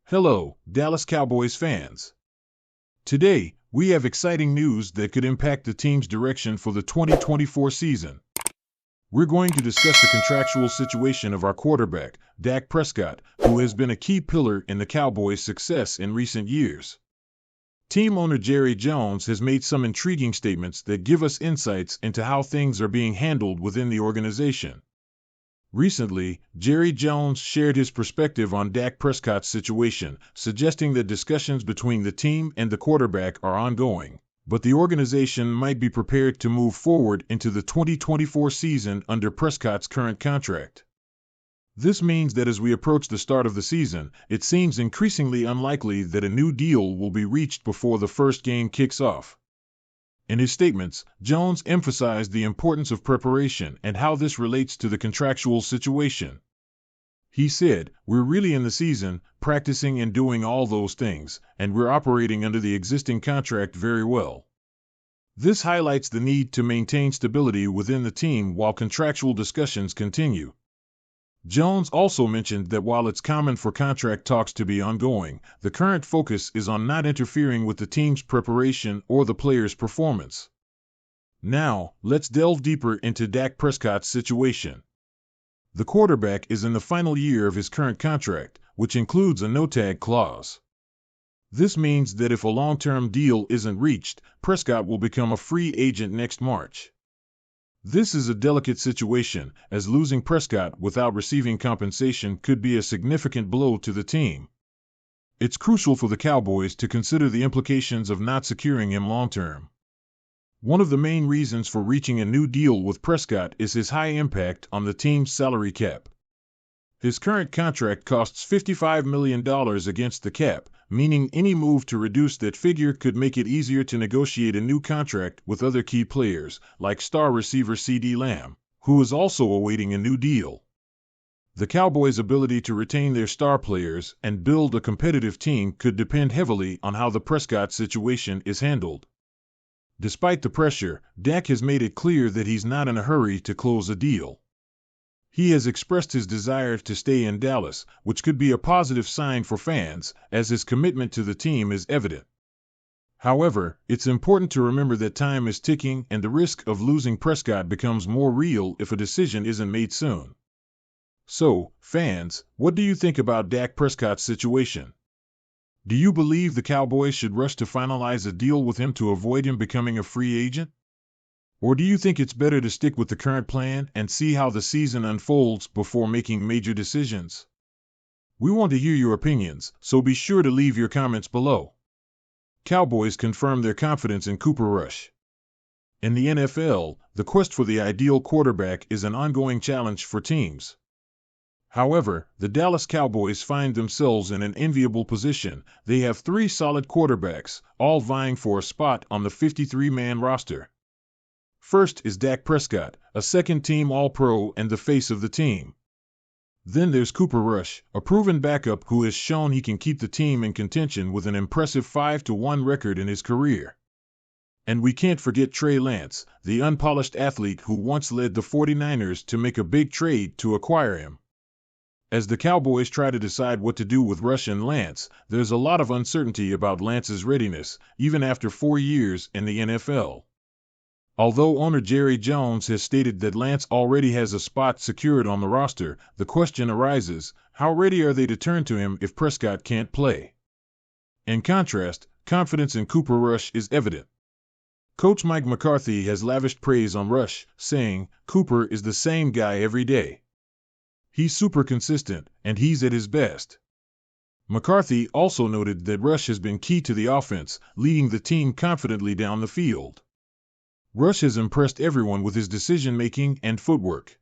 Hello, Dallas Cowboys fans. Today, we have exciting news that could impact the team's direction for the 2024 season. We're going to discuss the contractual situation of our quarterback, Dak Prescott, who has been a key pillar in the Cowboys' success in recent years. Team owner Jerry Jones has made some intriguing statements that give us insights into how things are being handled within the organization. Recently, Jerry Jones shared his perspective on Dak Prescott's situation, suggesting that discussions between the team and the quarterback are ongoing, but the organization might be prepared to move forward into the 2024 season under Prescott's current contract. This means that as we approach the start of the season, it seems increasingly unlikely that a new deal will be reached before the first game kicks off. In his statements, Jones emphasized the importance of preparation and how this relates to the contractual situation. He said, "We're really in the season, practicing and doing all those things, and we're operating under the existing contract very well." This highlights the need to maintain stability within the team while contractual discussions continue. Jones also mentioned that while it's common for contract talks to be ongoing, the current focus is on not interfering with the team's preparation or the players' performance. Now, let's delve deeper into Dak Prescott's situation. The quarterback is in the final year of his current contract, which includes a no-tag clause. This means that if a long-term deal isn't reached, Prescott will become a free agent next March. This is a delicate situation, as losing Prescott without receiving compensation could be a significant blow to the team. It's crucial for the Cowboys to consider the implications of not securing him long-term. One of the main reasons for reaching a new deal with Prescott is his high impact on the team's salary cap. His current contract costs $55 million against the cap, meaning any move to reduce that figure could make it easier to negotiate a new contract with other key players, like star receiver CeeDee Lamb, who is also awaiting a new deal. The Cowboys' ability to retain their star players and build a competitive team could depend heavily on how the Prescott situation is handled. Despite the pressure, Dak has made it clear that he's not in a hurry to close a deal. He has expressed his desire to stay in Dallas, which could be a positive sign for fans, as his commitment to the team is evident. However, it's important to remember that time is ticking and the risk of losing Prescott becomes more real if a decision isn't made soon. So, fans, what do you think about Dak Prescott's situation? Do you believe the Cowboys should rush to finalize a deal with him to avoid him becoming a free agent? Or do you think it's better to stick with the current plan and see how the season unfolds before making major decisions? We want to hear your opinions, so be sure to leave your comments below. Cowboys confirm their confidence in Cooper Rush. In the NFL, the quest for the ideal quarterback is an ongoing challenge for teams. However, the Dallas Cowboys find themselves in an enviable position. They have three solid quarterbacks, all vying for a spot on the 53-man roster. First is Dak Prescott, a second-team All-Pro and the face of the team. Then there's Cooper Rush, a proven backup who has shown he can keep the team in contention with an impressive 5-1 record in his career. And we can't forget Trey Lance, the unpolished athlete who once led the 49ers to make a big trade to acquire him. As the Cowboys try to decide what to do with Rush and Lance, there's a lot of uncertainty about Lance's readiness, even after 4 years in the NFL. Although owner Jerry Jones has stated that Lance already has a spot secured on the roster, the question arises, how ready are they to turn to him if Prescott can't play? In contrast, confidence in Cooper Rush is evident. Coach Mike McCarthy has lavished praise on Rush, saying, "Cooper is the same guy every day. He's super consistent, and he's at his best." McCarthy also noted that Rush has been key to the offense, leading the team confidently down the field. Rush has impressed everyone with his decision-making and footwork.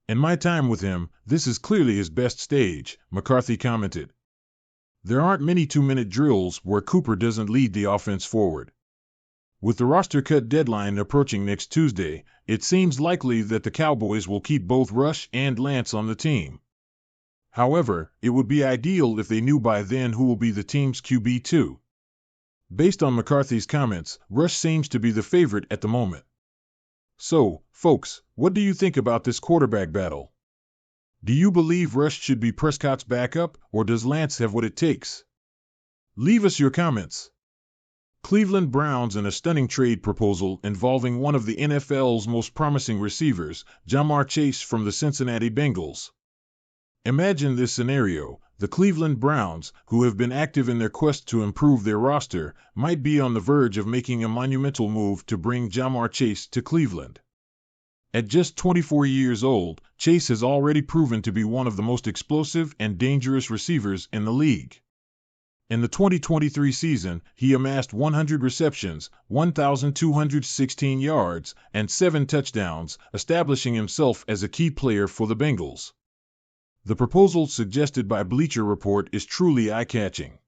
"In my time with him, this is clearly his best stage," McCarthy commented. "There aren't many 2-minute drills where Cooper doesn't lead the offense forward." With the roster cut deadline approaching next Tuesday, it seems likely that the Cowboys will keep both Rush and Lance on the team. However, it would be ideal if they knew by then who will be the team's QB2. Based on McCarthy's comments, Rush seems to be the favorite at the moment. So, folks, what do you think about this quarterback battle? Do you believe Rush should be Prescott's backup, or does Lance have what it takes? Leave us your comments. Cleveland Browns in a stunning trade proposal involving one of the NFL's most promising receivers, Ja'Marr Chase from the Cincinnati Bengals. Imagine this scenario. The Cleveland Browns, who have been active in their quest to improve their roster, might be on the verge of making a monumental move to bring Ja'Marr Chase to Cleveland. At just 24 years old, Chase has already proven to be one of the most explosive and dangerous receivers in the league. In the 2023 season, he amassed 100 receptions, 1,216 yards, and 7 touchdowns, establishing himself as a key player for the Bengals. The proposal suggested by Bleacher Report is truly eye-catching.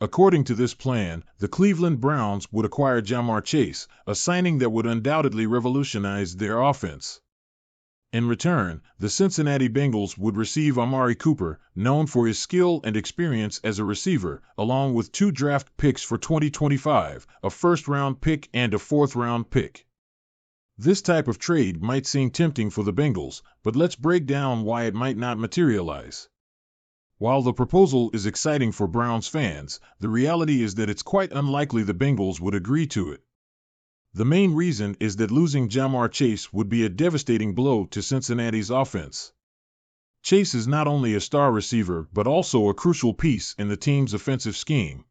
According to this plan, the Cleveland Browns would acquire Ja'Marr Chase, a signing that would undoubtedly revolutionize their offense. In return, the Cincinnati Bengals would receive Amari Cooper, known for his skill and experience as a receiver, along with 2 draft picks for 2025, a first-round pick and a fourth-round pick. This type of trade might seem tempting for the Bengals, but let's break down why it might not materialize. While the proposal is exciting for Browns fans, the reality is that it's quite unlikely the Bengals would agree to it. The main reason is that losing Ja'Marr Chase would be a devastating blow to Cincinnati's offense. Chase is not only a star receiver but also a crucial piece in the team's offensive scheme.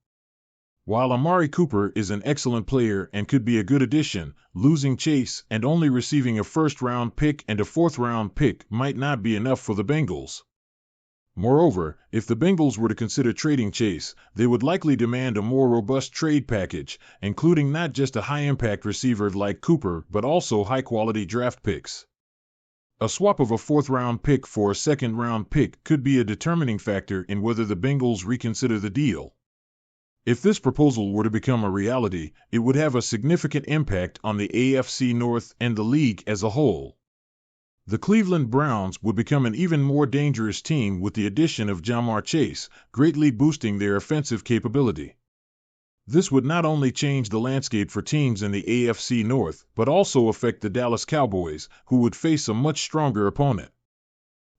While Amari Cooper is an excellent player and could be a good addition, losing Chase and only receiving a first-round pick and a fourth-round pick might not be enough for the Bengals. Moreover, if the Bengals were to consider trading Chase, they would likely demand a more robust trade package, including not just a high-impact receiver like Cooper but also high-quality draft picks. A swap of a fourth-round pick for a second-round pick could be a determining factor in whether the Bengals reconsider the deal. If this proposal were to become a reality, it would have a significant impact on the AFC North and the league as a whole. The Cleveland Browns would become an even more dangerous team with the addition of Ja'Marr Chase, greatly boosting their offensive capability. This would not only change the landscape for teams in the AFC North, but also affect the Dallas Cowboys, who would face a much stronger opponent.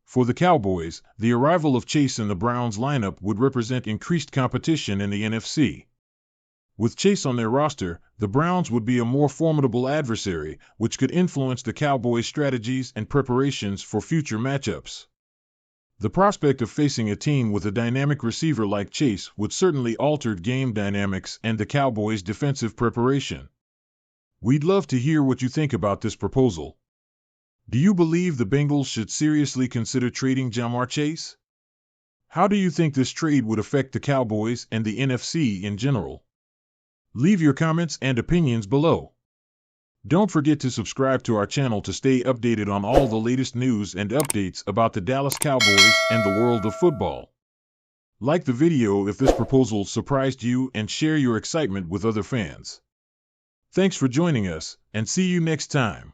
For the Cowboys, the arrival of Chase in the Browns lineup would represent increased competition in the NFC. With Chase on their roster, the Browns would be a more formidable adversary, which could influence the Cowboys' strategies and preparations for future matchups. The prospect of facing a team with a dynamic receiver like Chase would certainly alter game dynamics and the Cowboys' defensive preparation. We'd love to hear what you think about this proposal. Do you believe the Bengals should seriously consider trading Ja'Marr Chase? How do you think this trade would affect the Cowboys and the NFC in general? Leave your comments and opinions below. Don't forget to subscribe to our channel to stay updated on all the latest news and updates about the Dallas Cowboys and the world of football. Like the video if this proposal surprised you and share your excitement with other fans. Thanks for joining us, and see you next time.